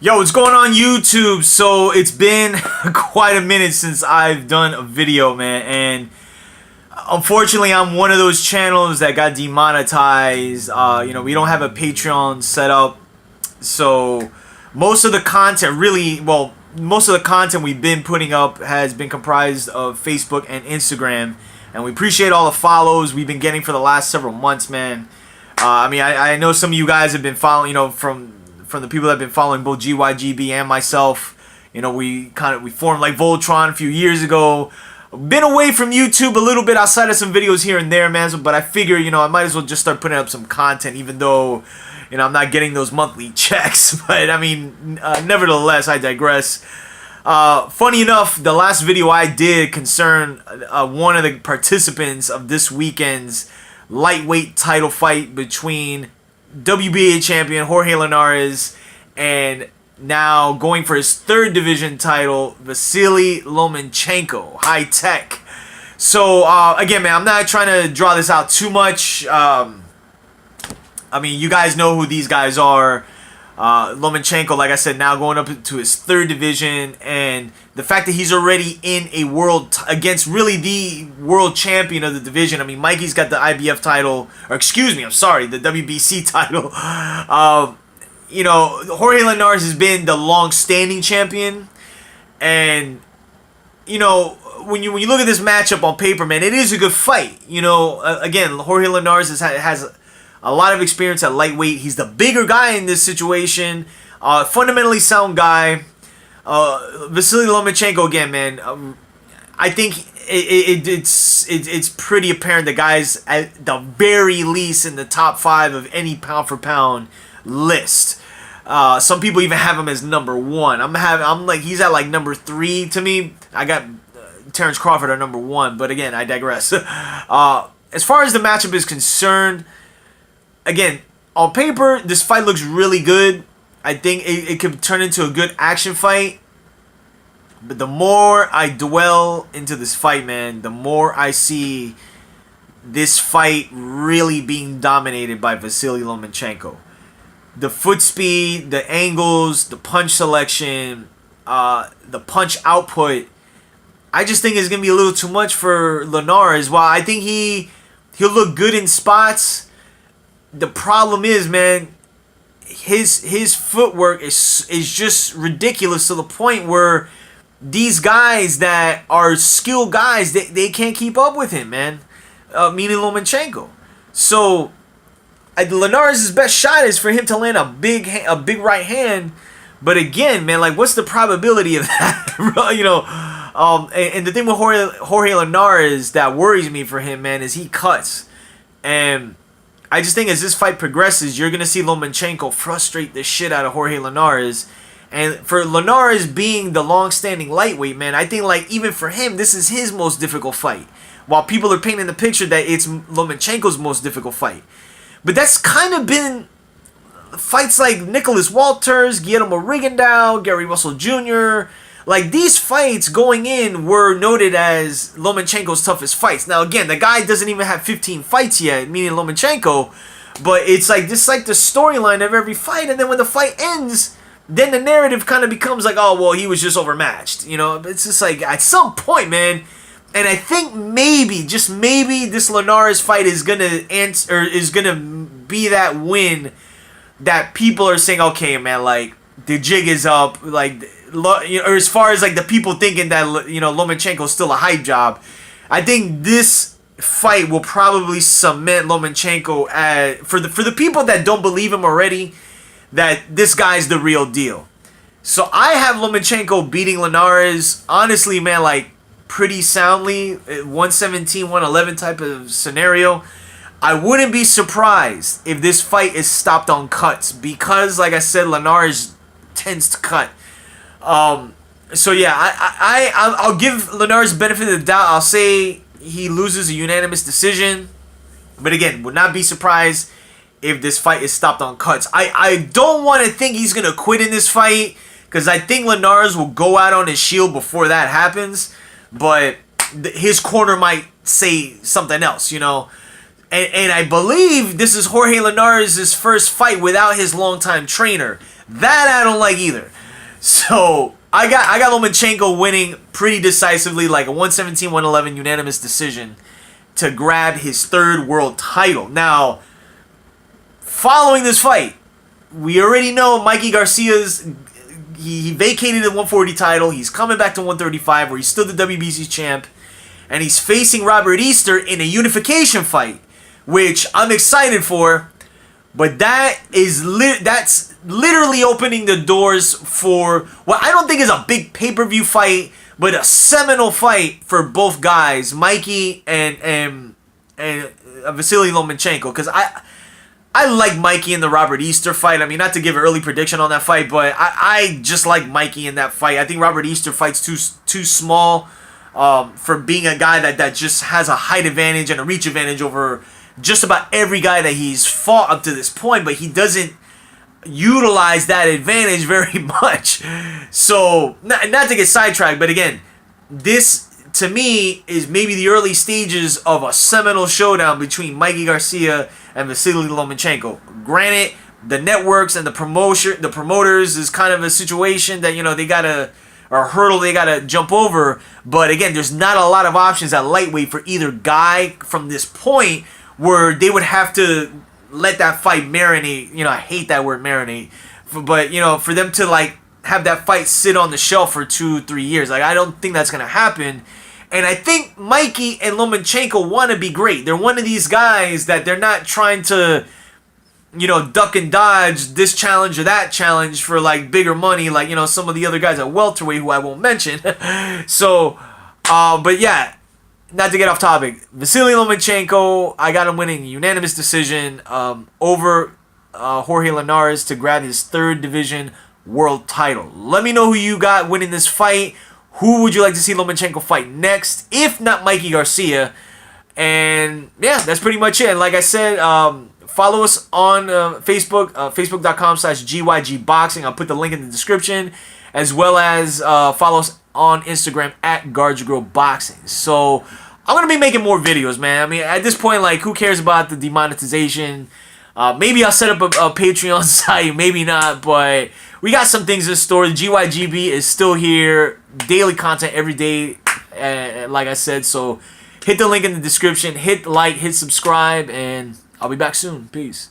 Yo, what's going on YouTube? So it's been quite a minute since I've done a video, man, and unfortunately I'm one of those channels that got demonetized. We don't have a Patreon set up, so most of the content most of the content we've been putting up has been comprised of Facebook and Instagram, and we appreciate all the follows we've been getting for the last several months, man. I know some of you guys have been following, from the people that have been following both GYGB and myself. We formed like Voltron a few years ago. Been away from YouTube a little bit outside of some videos here and there, man. But I figure, I might as well just start putting up some content, even though, I'm not getting those monthly checks. But nevertheless, I digress. Funny enough, the last video I did concerned one of the participants of this weekend's lightweight title fight between WBA champion Jorge Linares and now going for his third division title, Vasyl Lomachenko, high tech. So again, man, I'm not trying to draw this out too much. You guys know who these guys are. Lomachenko, like I said, now going up to his third division, and the fact that he's already in a against really the world champion of the division. Mikey's got the IBF title, or excuse me, I'm sorry, the WBC title. Jorge Linares has been the long-standing champion, and when you look at this matchup on paper, man, it is a good fight. Again, Jorge Linares has a lot of experience at lightweight. He's the bigger guy in this situation. Fundamentally sound guy. Vasyl Lomachenko, again, man. I think it's pretty apparent the guy's at the very least in the top 5 of any pound for pound list. Some people even have him as number 1. I'm like, he's at like number 3 to me. I got Terrence Crawford at number 1, but again, I digress. As far as the matchup is concerned, again, on paper, this fight looks really good. I think it could turn into a good action fight. But the more I dwell into this fight, man, the more I see this fight really being dominated by Vasyl Lomachenko. The foot speed, the angles, the punch selection, the punch output, I just think it's going to be a little too much for Linares. While I think he'll look good in spots, the problem is, man, his footwork is just ridiculous to the point where these guys that are skilled guys, they can't keep up with him, man. Meaning Lomachenko. So Linares' best shot is for him to land a big right hand. But again, man, like, what's the probability of that? And the thing with Jorge Linares that worries me for him, man, is he cuts. And I just think as this fight progresses, you're going to see Lomachenko frustrate the shit out of Jorge Linares. And for Linares being the long-standing lightweight, man, I think, like, even for him, this is his most difficult fight. While people are painting the picture that it's Lomachenko's most difficult fight. But that's kind of been fights like Nicholas Walters, Guillermo Rigondeaux, Gary Russell Jr., like, these fights going in were noted as Lomachenko's toughest fights. Now, again, the guy doesn't even have 15 fights yet, meaning Lomachenko. But it's like, this is like the storyline of every fight. And then when the fight ends, then the narrative kind of becomes like, oh, well, he was just overmatched. It's just like, at some point, man. And I think maybe, just maybe, this Linares fight is going to be that win that people are saying, okay, man, like, the jig is up, like, or as far as like the people thinking that Lomachenko's still a hype job. I think this fight will probably cement Lomachenko for the people that don't believe him already, that this guy's the real deal. So I have Lomachenko beating Linares, honestly, man, like, pretty soundly, 117, 111 type of scenario. I wouldn't be surprised if this fight is stopped on cuts, because, like I said, Linares tends to cut. So yeah, I'll give Linares the benefit of the doubt. I'll say he loses a unanimous decision, but again, would not be surprised if this fight is stopped on cuts. I don't want to think he's gonna quit in this fight, because I think Linares will go out on his shield before that happens, but his corner might say something else, And I believe this is Jorge Linares' first fight without his longtime trainer. That I don't like either. So I got Lomachenko winning pretty decisively, like a 117-111 unanimous decision to grab his third world title. Now, following this fight, we already know Mikey Garcia's he vacated the 140 title. He's coming back to 135, where he's still the WBC champ, and he's facing Robert Easter in a unification fight, which I'm excited for. But that's literally opening the doors for what I don't think is a big pay-per-view fight, but a seminal fight for both guys, Mikey and Vasyl Lomachenko. Because I like Mikey in the Robert Easter fight. I mean, not to give an early prediction on that fight, but I just like Mikey in that fight. I think Robert Easter fights too small for being a guy that just has a height advantage and a reach advantage over just about every guy that he's fought up to this point, but he doesn't utilize that advantage very much. So, not to get sidetracked, but again, this to me is maybe the early stages of a seminal showdown between Mikey Garcia and Vasyl Lomachenko. Granted, the networks and the promoters is kind of a situation that, they gotta, or a hurdle they gotta jump over. But again, there's not a lot of options at lightweight for either guy from this point, where they would have to let that fight marinate. I hate that word marinate. But, for them to, have that fight sit on the shelf for 2-3 years. I don't think that's going to happen. And I think Mikey and Lomachenko want to be great. They're one of these guys that they're not trying to, duck and dodge this challenge or that challenge for, bigger money. Some of the other guys at welterweight who I won't mention. So, but yeah. Not to get off topic, Vasyl Lomachenko, I got him winning a unanimous decision over Jorge Linares to grab his third division world title. Let me know who you got winning this fight. Who would you like to see Lomachenko fight next, if not Mikey Garcia? And yeah, that's pretty much it. And like I said, follow us on Facebook, facebook.com/GYGBoxing. I'll put the link in the description, as well as follow us on Instagram at Guard Your Girl Boxing. So I'm gonna be making more videos, man. I mean, at this point, who cares about the demonetization? Maybe I'll set up a Patreon site, maybe not, but we got some things in store. The GYGB is still here, daily content every day, like I said. So hit the link in the description, hit like, hit subscribe, and I'll be back soon. Peace.